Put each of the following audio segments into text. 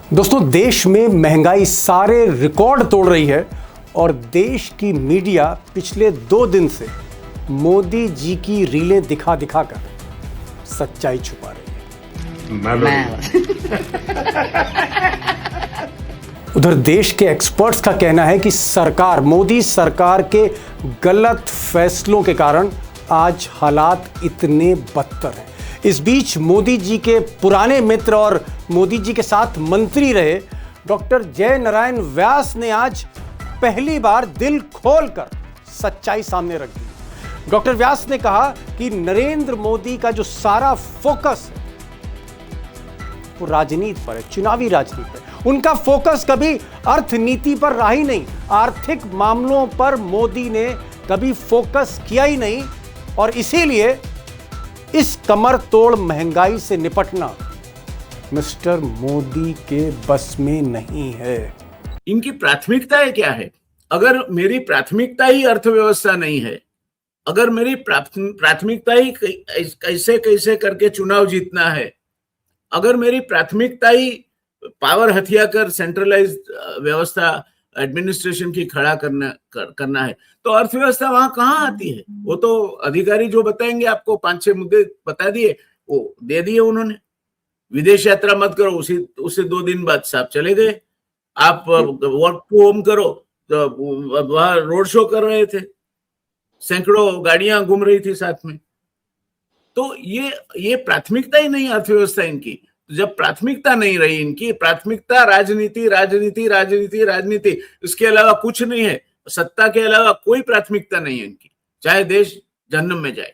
दोस्तों, देश में महंगाई सारे रिकॉर्ड तोड़ रही है और देश की मीडिया पिछले 2 दिन से मोदी जी की रीलें दिखा दिखा कर सच्चाई छुपा रही है। उधर देश के एक्सपर्ट्स का कहना है कि मोदी सरकार के गलत फैसलों के कारण आज हालात इतने बदतर हैं। इस बीच मोदी जी के पुराने मित्र और मोदी जी के साथ मंत्री रहे डॉक्टर जय नारायण व्यास ने आज पहली बार दिल खोलकर सच्चाई सामने रख दी। डॉक्टर व्यास ने कहा कि नरेंद्र मोदी का जो सारा फोकस है वो राजनीति पर है, चुनावी राजनीति पर। उनका फोकस कभी अर्थनीति पर रहा ही नहीं, आर्थिक मामलों पर मोदी ने कभी फोकस किया ही नहीं और इसीलिए इस कमर तोड़ महंगाई से निपटना मिस्टर मोदी के बस में नहीं है। इनकी प्राथमिकताएं क्या है? अगर मेरी प्राथमिकता ही अर्थव्यवस्था नहीं है, अगर मेरी प्राथमिकता ही कैसे कैसे करके चुनाव जीतना है, अगर मेरी प्राथमिकता ही पावर हथिया कर सेंट्रलाइज्ड व्यवस्था एडमिनिस्ट्रेशन की खड़ा करना है, तो अर्थव्यवस्था वहां कहाँ आती है? वो तो अधिकारी जो बताएंगे आपको, 5-6 मुद्दे बता दिए, वो दे दिए उन्होंने। विदेश यात्रा मत करो, उससे 2 दिन बाद साहब चले गए। आप वर्क टू होम करो, तो वहां रोड शो कर रहे थे, सैकड़ों गाड़ियां घूम रही थी साथ में। तो ये प्राथमिकता ही नहीं अर्थव्यवस्था इनकी। जब प्राथमिकता नहीं रही इनकी, प्राथमिकता राजनीति राजनीति राजनीति राजनीति, इसके अलावा कुछ नहीं है, सत्ता के अलावा कोई प्राथमिकता नहीं है इनकी, चाहे देश जहन्नुम में जाए।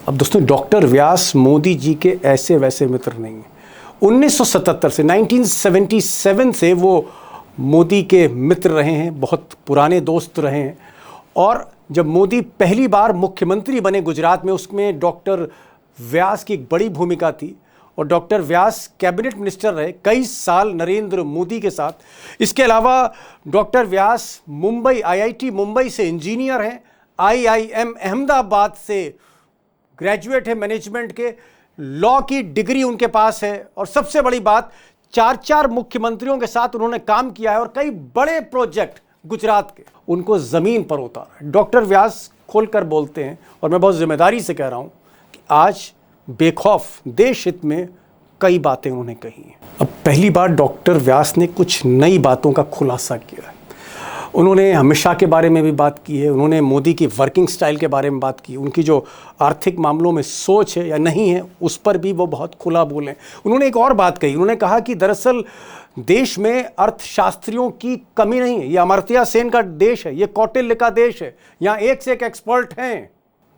अब दोस्तों, डॉक्टर व्यास मोदी जी के ऐसे वैसे मित्र नहीं हैं। 1977 से 1977 से वो मोदी के मित्र रहे हैं, बहुत पुराने दोस्त रहे हैं। और जब मोदी पहली बार मुख्यमंत्री बने गुजरात में, उसमें डॉक्टर व्यास की एक बड़ी भूमिका थी और डॉक्टर व्यास कैबिनेट मिनिस्टर रहे कई साल नरेंद्र मोदी के साथ। इसके अलावा डॉक्टर व्यास आईआईटी मुंबई से इंजीनियर हैं, आईआईएम अहमदाबाद से ग्रेजुएट है मैनेजमेंट के, लॉ की डिग्री उनके पास है और सबसे बड़ी बात, 4 मुख्यमंत्रियों के साथ उन्होंने काम किया है और कई बड़े प्रोजेक्ट गुजरात के उनको जमीन पर उतारा है। डॉक्टर व्यास खोलकर बोलते हैं और मैं बहुत जिम्मेदारी से कह रहा हूं कि आज बेखौफ देश हित में कई बातें उन्होंने कही हैं। अब पहली बार डॉक्टर व्यास ने कुछ नई बातों का खुलासा किया है। उन्होंने हमेशा के बारे में भी बात की है, उन्होंने मोदी की वर्किंग स्टाइल के बारे में बात की, उनकी जो आर्थिक मामलों में सोच है या नहीं है उस पर भी वो बहुत खुला बोले। उन्होंने एक और बात कही, उन्होंने कहा कि दरअसल देश में अर्थशास्त्रियों की कमी नहीं है, ये अमर्त्य सेन का देश है, ये कौटिल्य का देश है, यहाँ एक से एक एक्सपर्ट हैं।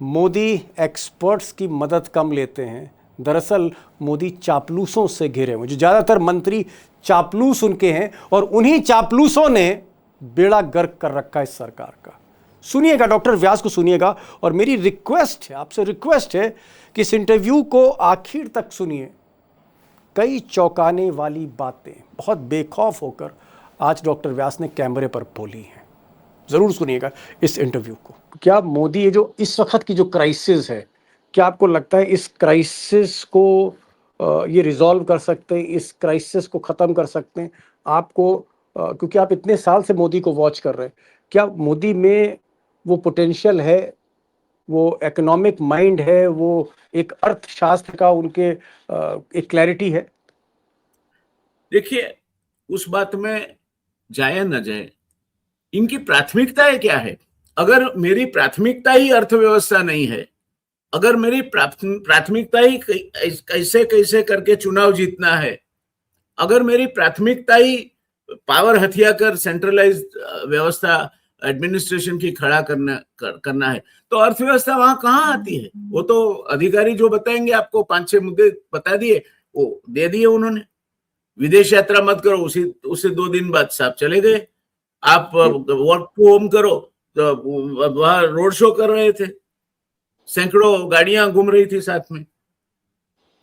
मोदी एक्सपर्ट्स की मदद कम लेते हैं, दरअसल मोदी चापलूसों से घिरे हुए, जो ज़्यादातर मंत्री चापलूस उनके हैं और उन्हीं चापलूसों ने बेड़ा गर्क कर रखा है इस सरकार का। सुनिएगा, डॉक्टर व्यास को सुनिएगा और मेरी रिक्वेस्ट है, आपसे रिक्वेस्ट है कि इस इंटरव्यू को आखिर तक सुनिए। कई चौंकाने वाली बातें बहुत बेखौफ होकर आज डॉक्टर व्यास ने कैमरे पर बोली हैं। जरूर सुनिएगा इस इंटरव्यू को। क्या मोदी ये जो इस वक्त की जो क्राइसिस है, क्या आपको लगता है इस क्राइसिस को ये रिजॉल्व कर सकते हैं, इस क्राइसिस को ख़त्म कर सकते हैं? आपको क्योंकि आप इतने साल से मोदी को वॉच कर रहे हैं, क्या मोदी में वो पोटेंशियल है, वो इकोनॉमिक माइंड है, वो एक अर्थशास्त्र का उनके एक क्लैरिटी है? देखिए, उस बात में जाए न जाए, इनकी प्राथमिकताएं क्या है? अगर मेरी प्राथमिकता ही अर्थव्यवस्था नहीं है, अगर मेरी प्राथमिकता ही कैसे कैसे करके चुनाव जीतना है, अगर मेरी प्राथमिकता ही पावर हथिया कर सेंट्रलाइज्ड व्यवस्था एडमिनिस्ट्रेशन की खड़ा करना है, तो अर्थव्यवस्था वहां कहाँ आती है? वो तो अधिकारी जो बताएंगे आपको, 5-6 मुद्दे बता दिए, वो दे दिए उन्होंने। विदेश यात्रा मत करो, उससे 2 दिन बाद साहब चले गए। आप वर्क टू होम करो, तो वहां रोड शो कर रहे थे, सैकड़ों गाड़ियां घूम रही थी साथ में।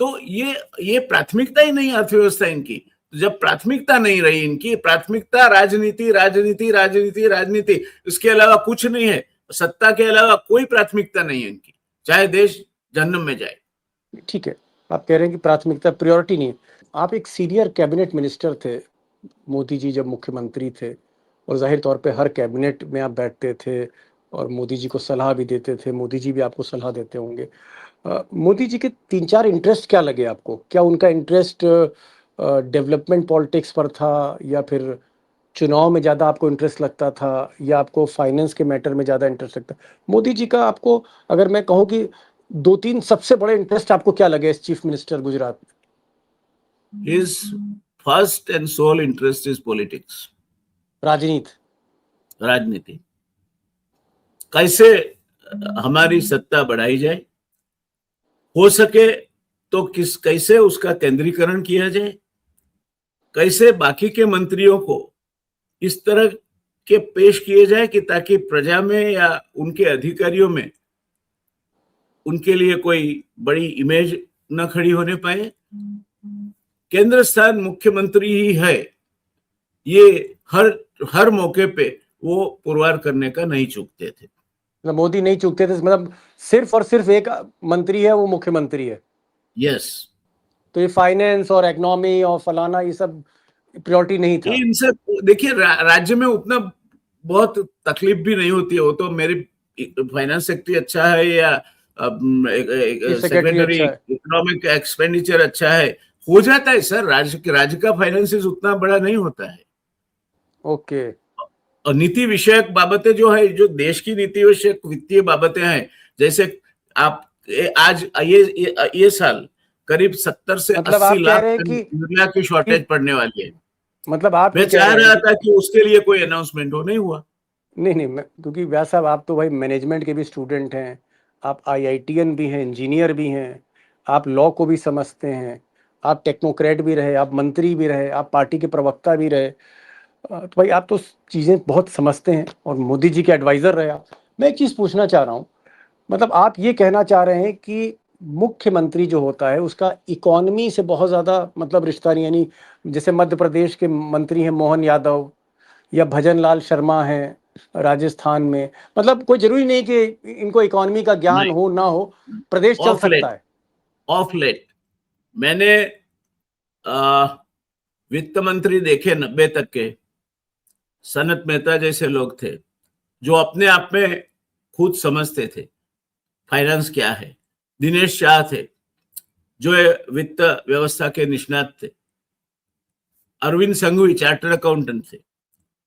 तो ये प्राथमिकता ही नहीं अर्थव्यवस्था इनकी। जब प्राथमिकता नहीं रही इनकी, प्राथमिकता राजनीति राजनीति राजनीति राजनीति, इसके अलावा कुछ नहीं है, सत्ता के अलावा कोई प्राथमिकता नहीं है इनकी, चाहे देश जहन्नुम में जाए। ठीक है, आप कह रहे हैं कि प्राथमिकता प्रायोरिटी नहीं है। आप एक सीनियर कैबिनेट मिनिस्टर थे, मोदी जी जब मुख्यमंत्री थे, और ज़ाहिर तौर पे हर कैबिनेट में आप बैठते थे और मोदी जी को सलाह भी देते थे, मोदी जी भी आपको सलाह देते होंगे। मोदी जी के 3-4 इंटरेस्ट क्या लगे आपको? क्या उनका इंटरेस्ट डेवलपमेंट पॉलिटिक्स पर था, या फिर चुनाव में ज़्यादा आपको इंटरेस्ट लगता था, या आपको फाइनेंस के मैटर में ज़्यादा इंटरेस्ट लगता? मोदी जी का आपको, अगर मैं कहूँ कि 2-3 सबसे बड़े इंटरेस्ट आपको क्या लगे एज़ चीफ मिनिस्टर गुजरात में? His first and sole interest is politics, राजनीति। राजनीति। कैसे हमारी सत्ता बढ़ाई जाए, हो सके तो कैसे उसका केंद्रीकरण किया जाए, कैसे बाकी के मंत्रियों को इस तरह के पेश किए जाए कि ताकि प्रजा में या उनके अधिकारियों में उनके लिए कोई बड़ी इमेज न खड़ी होने पाए। केंद्र स्थान मुख्यमंत्री ही है, ये हर हर मौके पे वो पुरवार करने का नहीं चूकते थे। मतलब मोदी नहीं चूकते थे, मतलब सिर्फ और सिर्फ एक मंत्री है, वो मुख्यमंत्री है। यस। तो ये फाइनेंस और इकोनॉमी और फलाना ये सब प्रायोरिटी नहीं था। इनसे देखिए राज्य में उतना बहुत तकलीफ भी नहीं होती है। वो तो मेरी फाइनेंस सेक्रेटरी अच्छा है या सेक्रेटरी सेक्रेटरी अच्छा है। इकोनॉमिक एक्सपेंडिचर अच्छा है, हो जाता है सर। राज्य का फाइनेंसिस उतना बड़ा नहीं होता है। ओके। और नीति विषयक बाबतें जो है, जो देश की नीति विषयक वित्तीय बाबतें हैं, जैसे आप आज ये साल करीब 70 से मतलब 80 आप कह लाख रहे हैं टन कि यूरिया की शॉर्टेज पड़ने वाली है। मतलब आप मैं ये कह चाह रहे रहा हैं था कि उसके लिए कोई अनाउंसमेंट हो, नहीं हुआ। नहीं नहीं, मैं, क्योंकि व्यास साहब आप तो भाई मैनेजमेंट के भी स्टूडेंट हैं, आप आईआईटीएन भी हैं, इंजीनियर भी हैं, आप लॉ को भी समझते हैं, आप टेक्नोक्रेट भी रहे, आप मंत्री भी रहे, आप पार्टी के प्रवक्ता भी रहे। तो भाई आप तो चीज़ें बहुत समझते हैं और मोदी जी के एडवाइज़र रहे आप। मैं एक चीज़ पूछना चाह रहा हूँ, मतलब आप ये कहना चाह रहे हैं कि मुख्यमंत्री जो होता है उसका इकोनॉमी से बहुत ज़्यादा मतलब रिश्ता नहीं, यानी जैसे मध्य प्रदेश के मंत्री हैं मोहन यादव या भजन लाल शर्मा हैं राजस्थान में, मतलब कोई ज़रूरी नहीं कि इनको इकोनॉमी का ज्ञान नहीं, हो ना हो, प्रदेश चल ऑफ लेट सकता है। ऑफ लेट मैंने वित्त मंत्री देखे 90 तक के, सनत मेहता जैसे लोग थे जो अपने आप में खुद समझते थे फाइनेंस क्या है। दिनेश शाह थे जो वित्त व्यवस्था के निष्णात थे। अरविंद संघवी चार्टर्ड अकाउंटेंट थे,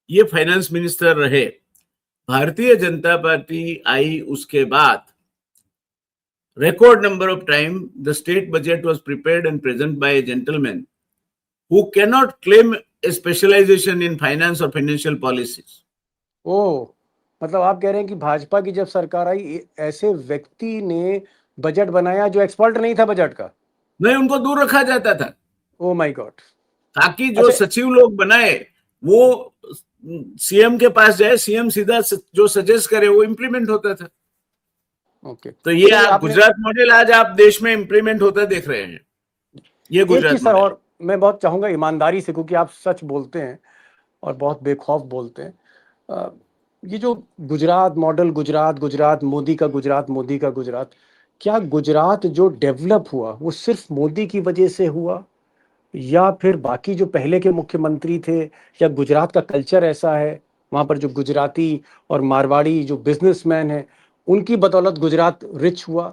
ये फाइनेंस मिनिस्टर रहे। भारतीय जनता पार्टी आई उसके बाद record number of time the state budget was prepared and present by a gentleman who cannot claim a specialization in finance or financial policies. ओह, मतलब आप कह रहे हैं कि भाजपा की जब सरकार आई, ऐसे व्यक्ति ने बजट बनाया जो एक्सपर्ट नहीं था बजट का। नहीं, उनको दूर रखा जाता था ओह माय गॉड। ताकि जो अच्छा। सचिव लोग बनाए वो सीएम के पास जाए, सीएम सीधा जो सजेस्ट करे वो इम्प्लीमेंट होता था। ओके, तो ये चलिए आप आपने गुजरात मॉडल आज आप देश में इम्प्लीमेंट होता देख रहे हैं, ये एक गुजरात चीज़ सर, मॉडल। और मैं बहुत चाहूँगा ईमानदारी से, क्योंकि आप सच बोलते हैं और बहुत बेखौफ बोलते हैं। अ, ये जो गुजरात मॉडल, गुजरात गुजरात मोदी का गुजरात, मोदी का गुजरात, क्या गुजरात जो डेवलप हुआ वो सिर्फ मोदी की वजह से हुआ, या फिर बाकी जो पहले के मुख्यमंत्री थे, या गुजरात का कल्चर ऐसा है, वहाँ पर जो गुजराती और मारवाड़ी जो बिजनेसमैन हैं उनकी बदौलत गुजरात रिच हुआ,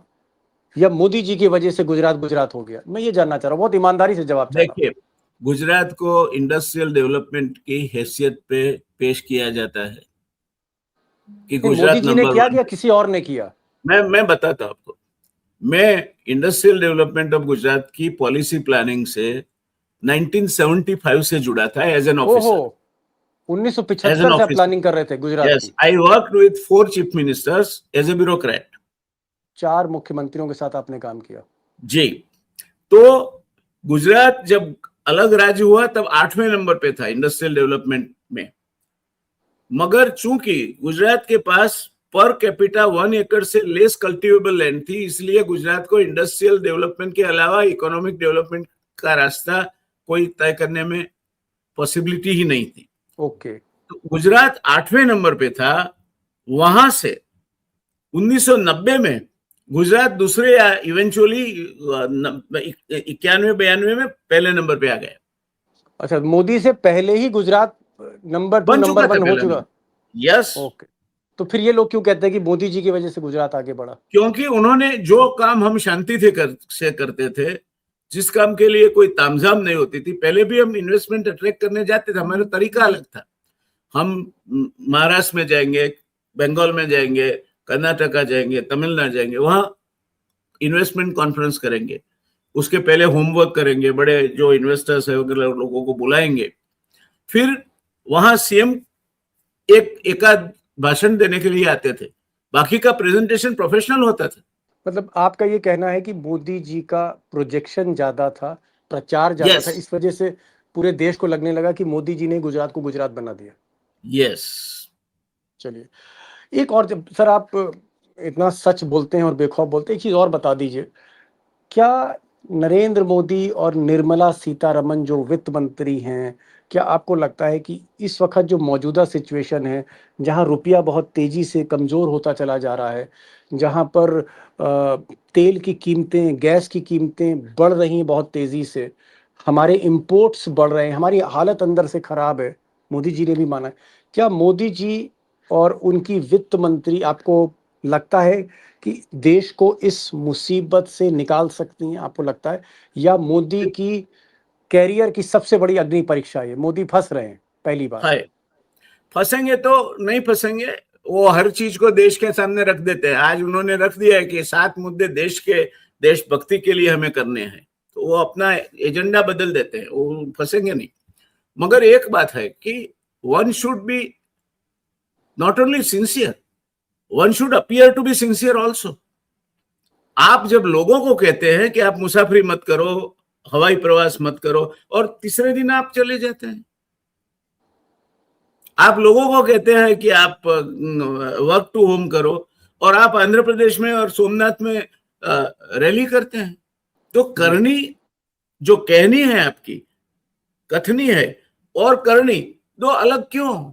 या मोदी जी की वजह से गुजरात गुजरात हो गया? मैं ये जानना चाह रहा हूँ, बहुत ईमानदारी से जवाब चाह रहा हूँ। देखिए, गुजरात को इंडस्ट्रियल डेवलपमेंट की हैसियत पे पेश किया जाता है कि नहीं, मोदी गुजरात जी ने नंबर किया 1 या है। किसी और ने किया? मैं बताता हूं आपको। मैं इंडस्ट्रियल डेवलपमेंट ऑफ गुजरात की पॉलिसी प्लानिंग से 1975 से जुड़ा था एज एन ओहो, ऑफिसर। एज एन 1975 से आप ऑफिसर, प्लानिंग कर रहे थे गुजरात यस, की? I worked with 4 chief ministers as a bureaucrat. 4 मुख्यमंत्रियों के साथ आपने काम किया। जी। तो गुजरात जब अलग राज्य हुआ तब 8वें नंबर पे था इंडस्ट्रियल डेवलपमेंट में। मगर चूंकि गुजरात के पास पर कैपिटा 1 एकड़ से लेस कल्टीवेबल लैंड थी, इसलिए गुजरात को इंडस्ट्रियल डेवलपमेंट के अलावा इकोनॉमिक डेवलपमेंट का रास्ता कोई तय करने में पॉसिबिलिटी ही नहीं थी। ओके। तो गुजरात 8वें नंबर पे था। वहां से 1990 में गुजरात दूसरे या इवेंचुअली 91-92 में पहले नंबर पे आ गया। अच्छा, मोदी से पहले ही गुजरात नंबर 2 बन चुका नंबर था 1 हो पहले चुका। नंबर। यस, ओके, तो फिर ये लोग क्यों कहते हैं कि मोदी जी की वजह से गुजरात आगे बढ़ा? क्योंकि उन्होंने जो काम हम शांति से करते थे, जिस काम के लिए कोई तामझाम नहीं होती थी, पहले भी हम इन्वेस्टमेंट अट्रैक्ट करने जाते थे, हमारा तरीका अलग था। हम महाराष्ट्र में जाएंगे, बंगाल में जाएंगे, कर्नाटका जाएंगे, तमिलनाडु जाएंगे, वहां इन्वेस्टमेंट कॉन्फ्रेंस करेंगे, उसके पहले होमवर्क करेंगे, बड़े जो इन्वेस्टर्स है लोगों को बुलाएंगे, फिर वहां सीएम एकाध भाषण देने के लिए आते थे, बाकी का प्रेजेंटेशन प्रोफेशनल होता था। मतलब आपका ये कहना है कि मोदी जी का प्रोजेक्शन ज्यादा था, प्रचार ज्यादा था, इस वजह से पूरे देश को लगने लगा कि मोदी जी ने गुजरात को गुजरात बना दिया। यस। चलिए, एक और, जब सर आप इतना सच बोलते हैं और बेखौफ बोलते हैं, एक चीज और बता दीजिए, क्या नरेंद्र मोदी और निर्मला सीतारमन जो वित्त मंत्री हैं, क्या आपको लगता है कि इस वक्त जो मौजूदा सिचुएशन है, जहां रुपया बहुत तेजी से कमजोर होता चला जा रहा है, जहां पर तेल की कीमतें, गैस की कीमतें बढ़ रही हैं बहुत तेजी से, हमारे इंपोर्ट्स बढ़ रहे हैं, हमारी हालत अंदर से खराब है, मोदी जी ने भी माना है, क्या मोदी जी और उनकी वित्त मंत्री, आपको लगता है कि देश को इस मुसीबत से निकाल सकती हैं, आपको लगता है? या मोदी की कैरियर की सबसे बड़ी अग्नि परीक्षा है, मोदी फंस रहे हैं पहली बार? है, फंसेंगे तो नहीं फंसेंगे, वो हर चीज को देश के सामने रख देते हैं। आज उन्होंने रख दिया है कि 7 मुद्दे देश के, देशभक्ति के लिए हमें करने हैं, तो वो अपना एजेंडा बदल देते हैं, वो फंसेंगे नहीं। मगर एक बात है कि one should be not only sincere, one should appear to be sincere also. आप जब लोगों को कहते हैं कि आप मुसाफरी मत करो, हवाई प्रवास मत करो, और तीसरे दिन आप चले जाते हैं, आप लोगों को कहते हैं कि आप वर्क टू होम करो, और आप आंध्र प्रदेश में और सोमनाथ में रैली करते हैं, तो करनी, जो कहनी है आपकी, कथनी है और करनी दो अलग क्यों?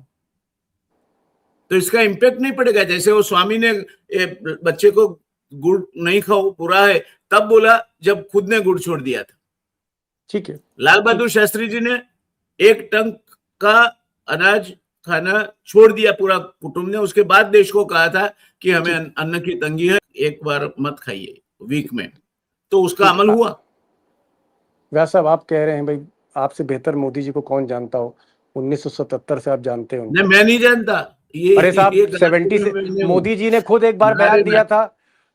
तो इसका इम्पैक्ट नहीं पड़ेगा। जैसे वो स्वामी ने बच्चे को गुड़ नहीं खाओ बुरा है तब बोला जब खुद ने गुड़ छोड़ दिया था। ठीक है। लाल बहादुर शास्त्री जी ने 1 टन का अनाज खाना छोड़ दिया पूरा कुटुंब ने, उसके बाद देश को कहा था कि हमें अन्न की तंगी है, एक बार मत खाइए वीक में, तो उसका अमल हुआ। व्यास साहब, आप कह रहे हैं भाई आपसे बेहतर मोदी जी को कौन जानता हो, 1977 से आप जानते हैं नहीं, उनको। मैं नहीं जानता ये। अरे साहब, ये 70 से मोदी जी ने खुद एक बार बयान दिया था।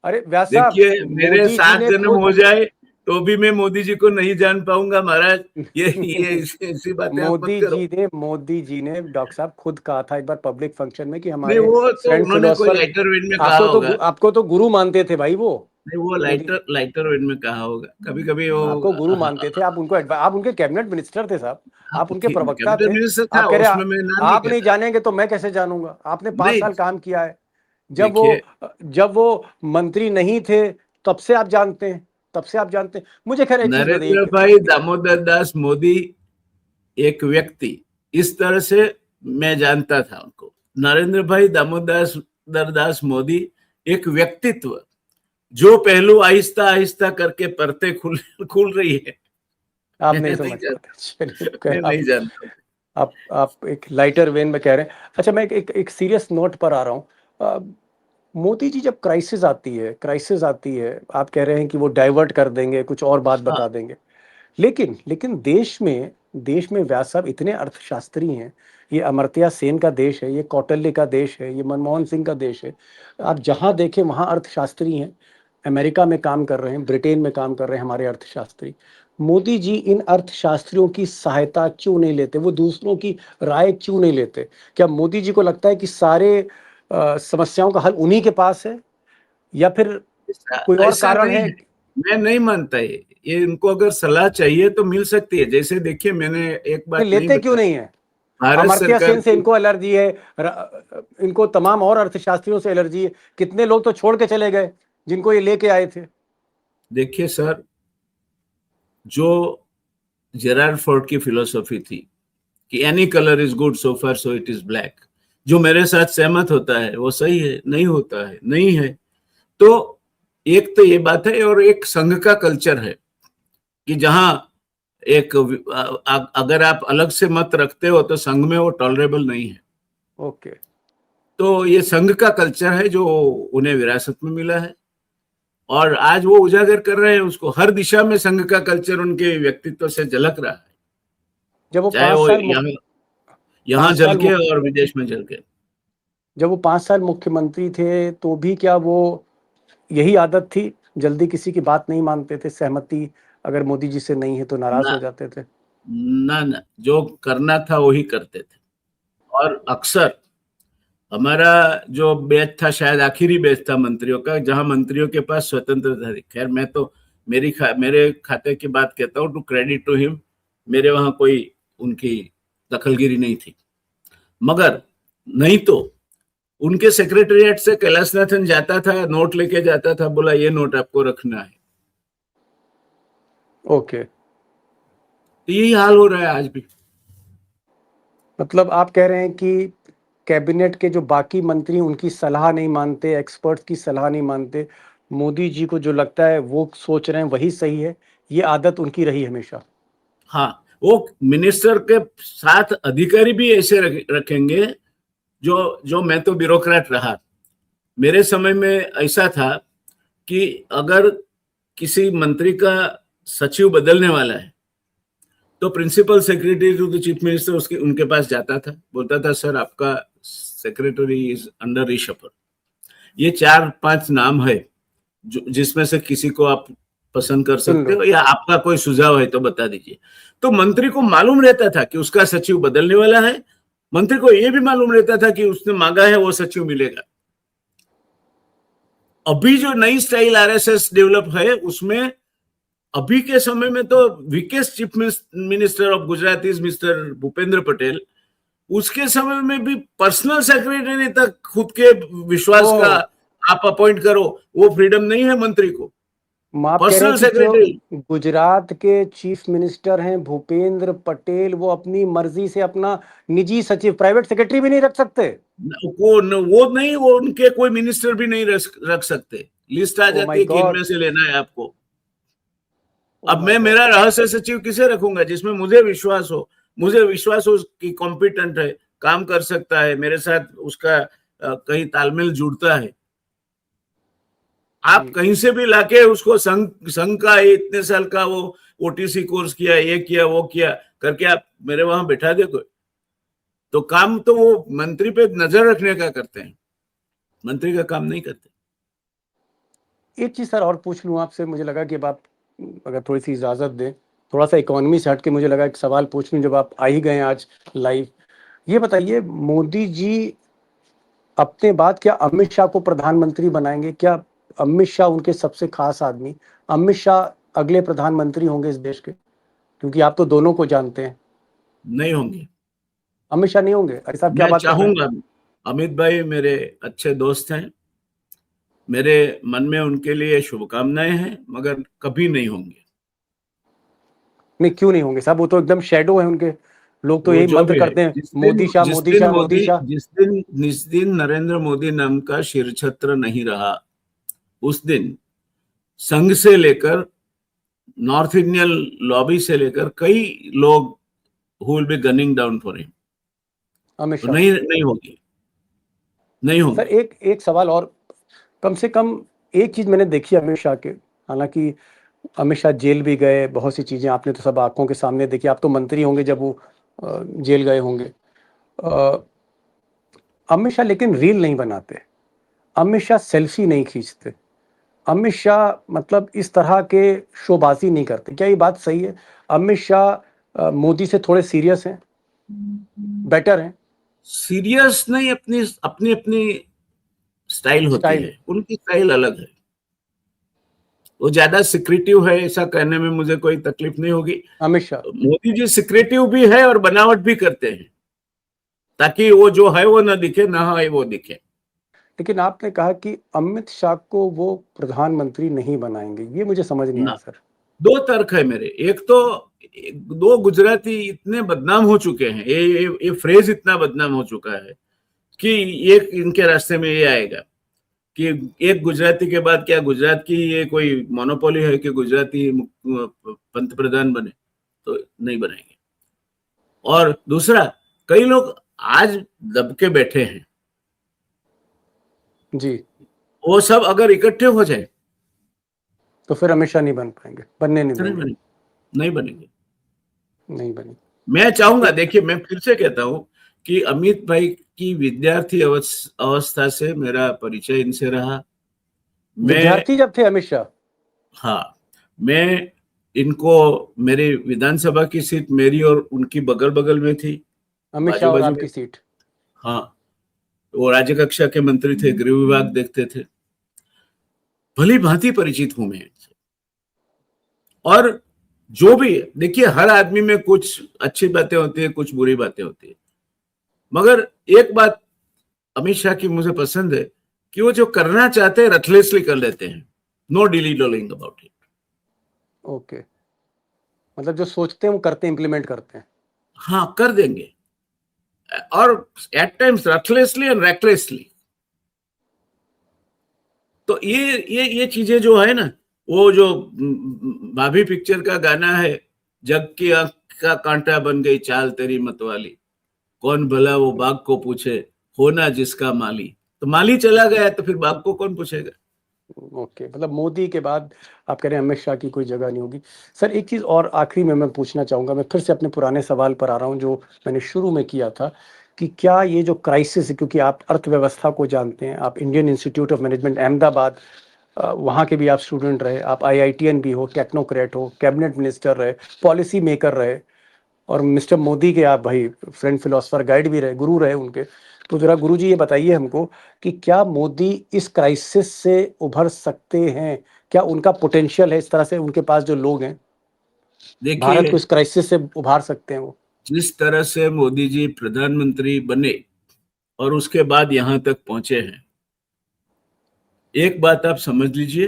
अरे व्यास साहब, देखिए, मेरे मोदी जी 7 ने जन्म खुद हो जाए तो भी मैं मोदी जी को नहीं जान पाऊंगा महाराज। ये ऐसी बातें आप मत करो। मोदी जी ने डॉक्टर साहब खुद कहा था एक बार पब्लिक फंक्शन में कि नहीं, हमारे वो तो फ्रेंड उन्होंने कोई फिलोसफर, लाइटर वेट में कहा होगा। आपको तो गुरु मानते थे भाई वो। नहीं, वो मोदी लाइटर वेट में कहा होगा, कभी कभी वो। आपको गुरु मानते थे, आप उनको आप उनके कैबिनेट मिनिस्टर थे साहब, आप उनके प्रवक्ता कैबिनेट थे। मिनिस्टर था, आप कह रहे उसमें मैं नाम नहीं आप नहीं कहता। जानेंगे तो मैं कैसे जानूंगा? आपने 5 नहीं, साल काम किया है। देखिए, जब वो मंत्री नहीं थे तब से आप जानते हैं, तब से आप जानते हैं। मुझे खैर एक चीज बताइए नरेंद्र भाई दामोदर दास मोदी एक व्यक्ति, इस तरह से मैं जानता था उनको। नरेंद्र भाई दामोदर दास मोदी एक व्यक्तित्व, जो पहलू आहिस्ता आहिस्ता करके परतें खुल रही है, आप मैं नहीं नहीं समझ पाते। जानता। चलिए, मैं नहीं जानता। आप एक लाइटर वेन में कह रहे हैं। अच्छा, मैं एक सीरियस नोट पर आ रहा हूँ। मोदी जी, जब क्राइसिस आती है, आप कह रहे हैं कि वो डाइवर्ट कर देंगे, कुछ और बात हाँ, बता देंगे। लेकिन देश में व्यास साहब इतने अर्थशास्त्री हैं। ये अमर्त्य सेन का देश है, ये कौटिल्य का देश है, ये मनमोहन सिंह का देश है। आप जहां देखें वहां अर्थशास्त्री हैं। अमेरिका में काम कर रहे हैं, ब्रिटेन में काम कर रहे हैं हमारे अर्थशास्त्री। मोदी जी इन अर्थशास्त्रियों की सहायता क्यों नहीं लेते? वो दूसरों की राय क्यों नहीं लेते? क्या मोदी जी को लगता है कि सारे समस्याओं का हल उन्हीं के पास है, या फिर कोई और ऐसा कारण नहीं है? है। मैं नहीं मानता ये इनको अगर सलाह चाहिए तो मिल सकती है। जैसे देखिए, मैंने एक बात नहीं लेते क्यों बताई, नहीं है? भारत अमर्त्य सरकार सेन से की। इनको एलर्जी है, इनको तमाम और अर्थशास्त्रियों से एलर्जी है। कितने लोग तो छोड़ के चले गए जिनको ये लेके आए थे। देखिए सर, जो जेरार्ड फोर्ड की फिलोसॉफी थी कि any colour is good so far so it is black, जो मेरे साथ सहमत होता है वो सही है, नहीं होता है नहीं है। तो एक तो ये बात है, और एक संघ का कल्चर है कि जहां एक अगर आप अलग से मत रखते हो तो संघ में वो टॉलरेबल नहीं है। ओके। तो ये संघ का कल्चर है जो उन्हें विरासत में मिला है, और आज वो उजागर कर रहे हैं उसको। हर दिशा में संघ का कल्चर उनके व्यक्तित्व से झलक रहा है, जब वो चाहे 5 वो साल यहाँ 5 साल झलके और विदेश में झलके। जब वो 5 साल मुख्यमंत्री थे तो भी क्या वो यही आदत थी, जल्दी किसी की बात नहीं मानते थे, सहमति अगर मोदी जी से नहीं है तो नाराज ना हो जाते थे? ना, जो करना था वही करते थे। और अक्सर हमारा जो बैच था, शायद आखिरी बैच था मंत्रियों का, जहां मंत्रियों के पास स्वतंत्रता थी। खैर, मैं तो मेरे खाते की बात कहता हूँ, टू क्रेडिट टू हिम, मेरे वहां कोई उनकी दखलगिरी नहीं थी। मगर नहीं तो उनके सेक्रेटेरिएट से कैलाशनाथन जाता था, नोट लेके जाता था, बोला ये नोट आपको रखना है। ओके। तो यही हाल हो रहा है आज भी। मतलब आप कह रहे हैं कि कैबिनेट के जो बाकी मंत्री उनकी सलाह नहीं मानते, एक्सपर्ट्स की सलाह नहीं मानते, मोदी जी को जो लगता है वो सोच रहे हैं वही सही है, ये आदत उनकी रही हमेशा? हाँ, वो मिनिस्टर के साथ अधिकारी भी ऐसे रखेंगे। जो मैं तो ब्यूरोक्रेट रहा, मेरे समय में ऐसा था कि अगर किसी मंत्री का सचिव बदलने वाला है तो principal secretary to the chief minister उसके उनके पास जाता था, बोलता था सर आपका सेक्रेटरी इज अंडर रिशफल, ये 4-5 नाम है जिसमें से किसी को आप पसंद कर सकते हो, या आपका कोई सुझाव है तो बता दीजिए। तो मंत्री को मालूम रहता था कि उसका सचिव बदलने वाला है, मंत्री को यह भी मालूम रहता था कि उसने मांगा है वो सचिव मिलेगा। अभी जो नई स्टाइल आरएसएस डेवलप है उसमें अभी के समय में तो weakest chief minister of Gujarat is mister Bhupendra Patel, उसके समय में भी पर्सनल सेक्रेटरी तक खुद के विश्वास का आप अपॉइंट करो, वो फ्रीडम नहीं है मंत्री को। आप कह रहे हैं कि जो गुजरात के चीफ मिनिस्टर हैं भूपेंद्र पटेल, वो अपनी मर्जी से अपना निजी सचिव, प्राइवेट सेक्रेटरी भी नहीं रख सकते? वो नहीं, वो उनके कोई मिनिस्टर भी नहीं रख सकते। लिस्ट आ जाती है कि इनमें से लेना है आपको। अब मैं मेरा रहस्य सचिव किसे रखूंगा जिसमें मुझे विश्वास हो कि कॉम्पिटेंट है, काम कर सकता है, मेरे साथ उसका कहीं तालमेल जुड़ता है। आप कहीं से भी लाके उसको संघ का इतने साल का वो ओटीसी कोर्स किया, ये किया, वो किया करके आप मेरे वहां बैठा दे कोई, तो काम तो वो मंत्री पे नजर रखने का करते हैं, मंत्री का काम नहीं करते। एक चीज सर और पूछ लूं आपसे, मुझे लगा कि आप अगर थोड़ी सी इजाजत दें, थोड़ा सा इकोनॉमी से हट के मुझे लगा एक सवाल पूछ लूं, जब आप आ ही गए आज लाइव। ये बताइए, मोदी जी अपने बाद क्या अमित शाह को प्रधानमंत्री बनाएंगे? क्या अमित शाह उनके सबसे खास आदमी, अमित शाह अगले प्रधानमंत्री होंगे इस देश के? क्योंकि आप तो दोनों को जानते हैं। नहीं होंगे, अमित शाह नहीं होंगे? ऐसा क्या मैं बात कर रहे हैं? चाहूंगा। अमित भाई मेरे अच्छे दोस्त हैं, मेरे मन में उनके लिए शुभकामनाएं हैं, मगर कभी नहीं होंगे। नहीं, क्यों नहीं होंगे साहब? वो तो एकदम शेडो है उनके, लोग तो वो यही जो मंत्र भी है, करते हैं, मोदी शाह मोदी शाह मोदी शाह। जिस दिन नरेंद्र मोदी नाम का शीर्षछत्र नहीं रहा, उस दिन संघ से लेकर नॉर्थ इंडियन लॉबी से लेकर कई लोग who will be gunning down for him। Amit तो शाह नहीं होगी, नहीं सर, होंगे। एक सवाल और, कम से कम एक चीज मैंने देखी अमित शाह के, हालांकि अमित शाह जेल भी गए, बहुत सी चीजें आपने तो सब आंखों के सामने देखी, आप तो मंत्री होंगे जब वो जेल गए होंगे। अमित शाह लेकिन रील नहीं बनाते, अमित शाह सेल्फी नहीं खींचते, अमित शाह मतलब इस तरह के शोबाजी नहीं करते। क्या ये बात सही है? अमित शाह मोदी से थोड़े सीरियस हैं, बेटर हैं? सीरियस नहीं, अपनी अपनी अपनी स्टाइल होती स्टाइल है, उनकी स्टाइल अलग है। वो ज्यादा सिक्रेटिव है ऐसा कहने में मुझे कोई तकलीफ नहीं होगी। अमित शाह, मोदी जी सिक्रेटिव भी है और बनावट भी करते हैं, ताकि वो जो है वो ना दिखे, ना है वो दिखे। लेकिन आपने कहा कि अमित शाह को वो प्रधानमंत्री नहीं बनाएंगे, ये मुझे समझ नहीं आया ना, सर। दो तर्क है मेरे। एक तो दो गुजराती इतने बदनाम हो चुके हैं, ये फ्रेज इतना बदनाम हो चुका है कि ये इनके रास्ते में ये आएगा कि एक गुजराती के बाद क्या गुजरात की ये कोई मोनोपोली है कि गुजराती पंतप्रधान बने, तो नहीं बनाएंगे। और दूसरा, कई लोग आज दब के बैठे हैं, जी, वो सब अगर इकट्ठे हो जाए तो फिर हमेशा नहीं बन पाएंगे, बनने नहीं तो देंगे, नहीं बनेंगे। नहीं बने। मैं चाहूंगा, देखिए मैं फिर से कहता हूं कि अमित भाई की विद्यार्थी अवस्था से मेरा परिचय इनसे रहा। मैं विद्यार्थी जब थे अमित शाह? हाँ, मैं इनको, मेरी विधानसभा की सीट मेरी और उनकी बगल बगल में थी, अमित शाह बाजू और बाजू में। आपकी सीट? हाँ, वो राज्य कक्षा के मंत्री थे, गृह विभाग देखते थे, भली भांति परिचित हूं मैं इनसे। और जो भी, देखिए हर आदमी में कुछ अच्छी बातें होती है, कुछ बुरी बातें होती है, मगर एक बात अमित शाह की मुझे पसंद है कि वो जो करना चाहते हैं रथलेसली कर लेते हैं, no dilly dallying about it. Okay, मतलब जो सोचते हैं वो करते हैं, इंप्लीमेंट करते हैं। हाँ, कर देंगे, और एट टाइम्स रथलेसली एंड रेकलेसली। तो ये चीजें जो है ना, वो जो भाभी पिक्चर का गाना है, जग की आंख का कांटा बन गई चाल तेरी मतवाली, कौन भला वो बाघ को पूछे, होना जिसका माली। तो माली चला गया तो फिर बाघ को कौन पूछेगा। ओके, मतलब मोदी के बाद आप कह रहे हैं अमित शाह की कोई जगह नहीं होगी। सर एक चीज़ और आखिरी में मैं पूछना चाहूँगा, मैं फिर से अपने पुराने सवाल पर आ रहा हूँ जो मैंने शुरू में किया था, कि क्या ये जो क्राइसिस है, क्योंकि आप अर्थव्यवस्था को जानते हैं, आप Indian institute of management Ahmedabad वहाँ के भी आप स्टूडेंट रहे, आप IITN भी हो, टेक्नोक्रेट हो, कैबिनेट मिनिस्टर रहे, पॉलिसी मेकर रहे, और मिस्टर मोदी के आप भाई फ्रेंड, फिलोसफर, गाइड भी रहे, गुरु रहे उनके। तो जरा गुरुजी ये बताइए हमको कि क्या मोदी इस क्राइसिस से उभर सकते हैं? क्या उनका पोटेंशियल है, इस तरह से उनके पास जो लोग हैं, भारत देखिए, को इस क्राइसिस से उभार सकते हैं वो? जिस तरह से मोदी जी प्रधानमंत्री बने और उसके बाद यहां तक पहुंचे हैं, एक बात आप समझ लीजिए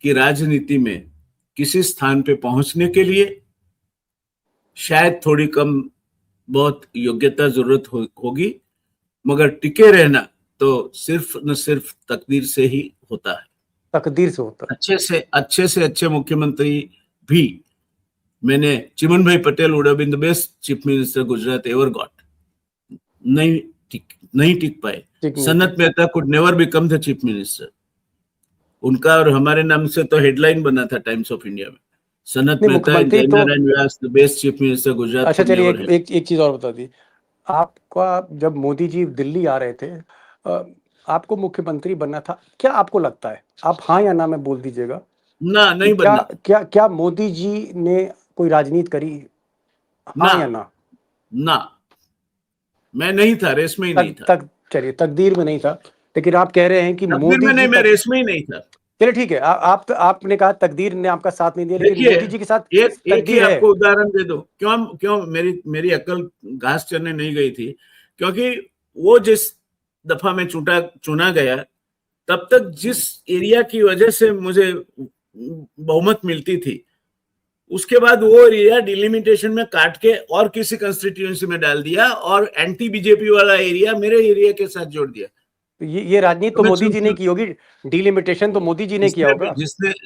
कि राजनीति में किसी स्थान पे पहुंचने के लिए शायद थोड़ी कम बहुत योग्यता जरूरत होगी, मगर टिके रहना तो सिर्फ न सिर्फ तकदीर से ही होता है। तकदीर से होता है। अच्छे से अच्छे मुख्यमंत्री भी, मैंने Chiman Bhai Patel would have been the best chief minister Gujarat ever got, नहीं टिक पाए। ठीक नहीं सनत टिक Mehta could never become the chief minister. उनका और हमारे नाम से तो हेडलाइन बना था टाइम्स ऑफ इंडिया में, सनत नहीं, मेहता एंड मुख्यमंत्री तो, Jaynarayan Vyas the best chief minister Gujarat अच्छा कुड चलिए नेवर एक हैव। एक एक चीज़ और बता दी। आपका जब मोदी जी दिल्ली आ रहे थे, आपको मुख्यमंत्री बनना था, क्या आपको लगता है, आप हाँ या ना में बोल दीजिएगा, ना, कि नहीं क्या बनना था। क्या क्या मोदी जी ने कोई राजनीति करी? ना, हाँ या ना? ना, मैं नहीं था, रेस में ही नहीं था। तक चलिए, तकदीर में नहीं था, लेकिन आप कह रहे हैं कि तकदीर मोदी में जी नहीं, मैं तक, रेस में ही नहीं था। चलिए ठीक है, आपने कहा तकदीर ने आपका साथ नहीं दिया, लेकिन देखिए, मोदी जी के साथ एक ही तकदीर है। आपको उदाहरण दे दो, क्यों क्यों मेरी मेरी अकल घास चरने नहीं गई थी, क्योंकि वो जिस दफा में चुना गया, तब तक जिस एरिया की वजह से मुझे बहुमत मिलती थी, उसके बाद वो एरिया डिलिमिटेशन में काट के और किसी कंस्टिट्यूएंसी में डाल दिया और एंटी बीजेपी वाला एरिया मेरे एरिया के साथ जोड़ दिया। तो ये राजनीति तो तो मैं मोदी जी ने की होगी, डिलिमिटेशन तो मोदी जी ने किया होगा।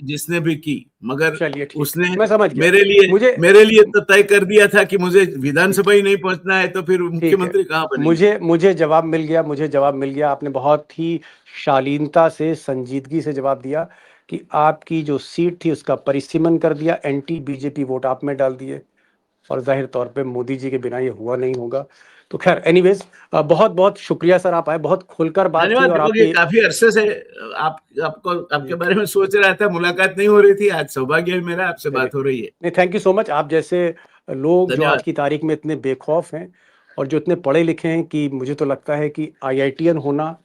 जिसने भी की, मगर चलिए ठीक, उसने मैं समझ गया। मुझे मेरे लिए तो तय कर दिया था कि मुझे विधानसभा ही नहीं पहुंचना है, तो फिर ठीक है, मुख्यमंत्री कहाँ बनेंगे। मुझे जवाब मिल गया, मुझे जवाब मिल गया। आपने बहुत ही शालीनता से, संजीदगी से जवाब दिया कि आपकी जो सीट थी उसका परिसीमन कर दिया, एंटी बीजेपी वोट आप में डाल दिए, और जाहिर तौर पे मोदी जी के बिना ये हुआ नहीं होगा। तो खैर एनीवेज, बहुत बहुत शुक्रिया सर, आप आए, बहुत खुलकर बात की, धन्यवाद और दीपक, ये आपकी, काफी अरसे से आपको आपके बारे में सोच रहा था, मुलाकात नहीं हो रही थी, आज सौभाग्य है मेरा, आपसे चलिए, बात हो रही है। नहीं थैंक यू सो मच। आप जैसे लोग जो आज धन्यवाद। की तारीख में इतने बेखौफ हैं और जो इतने पढ़े लिखे हैं, कि मुझे तो लगता है कि IITN होना,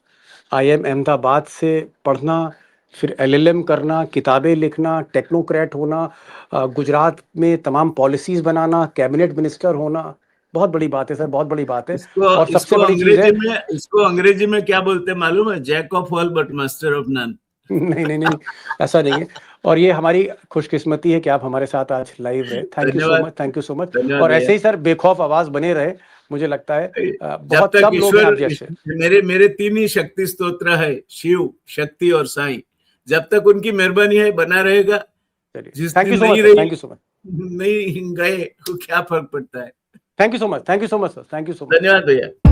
IIM अहमदाबाद से पढ़ना, फिर LLM करना, किताबें लिखना, टेक्नोक्रेट होना, गुजरात में तमाम पॉलिसीज़ बनाना, कैबिनेट मिनिस्टर होना, बहुत बड़ी बात है सर, बहुत बड़ी बात है। इसको और सबसे इसको बड़ी चीज़ है, अंग्रेजी में क्या बोलते हैं मालूम है? Jack of all but master of none. नहीं नहीं नहीं, ऐसा नहीं है। और ये हमारी खुशकिस्मती है कि आप हमारे साथ आज लाइव रहे। थैंक यू सो धन्यवाद, much, thank you so much. धन्यवाद और ऐसे भैया। ही सर बेखौफ आवाज बने रहे, मुझे लगता है जब बहुत तक कम लोग हैं आप जैसे। मेरे मेरे 3 ही शक्ति स्तोत्र है, शिव, शक्ति और साईं। जब तक उनकी मेहरबानी है बना रहेगा। चलिए, जिस थैंक यू दिन सो नहीं मच सर, रही, थैंक यू सो मच। नहीं गए तो क्या फर्क पड़ता है। Thank you so much, thank you so much sir, thank you so much. धन्यवाद भैया।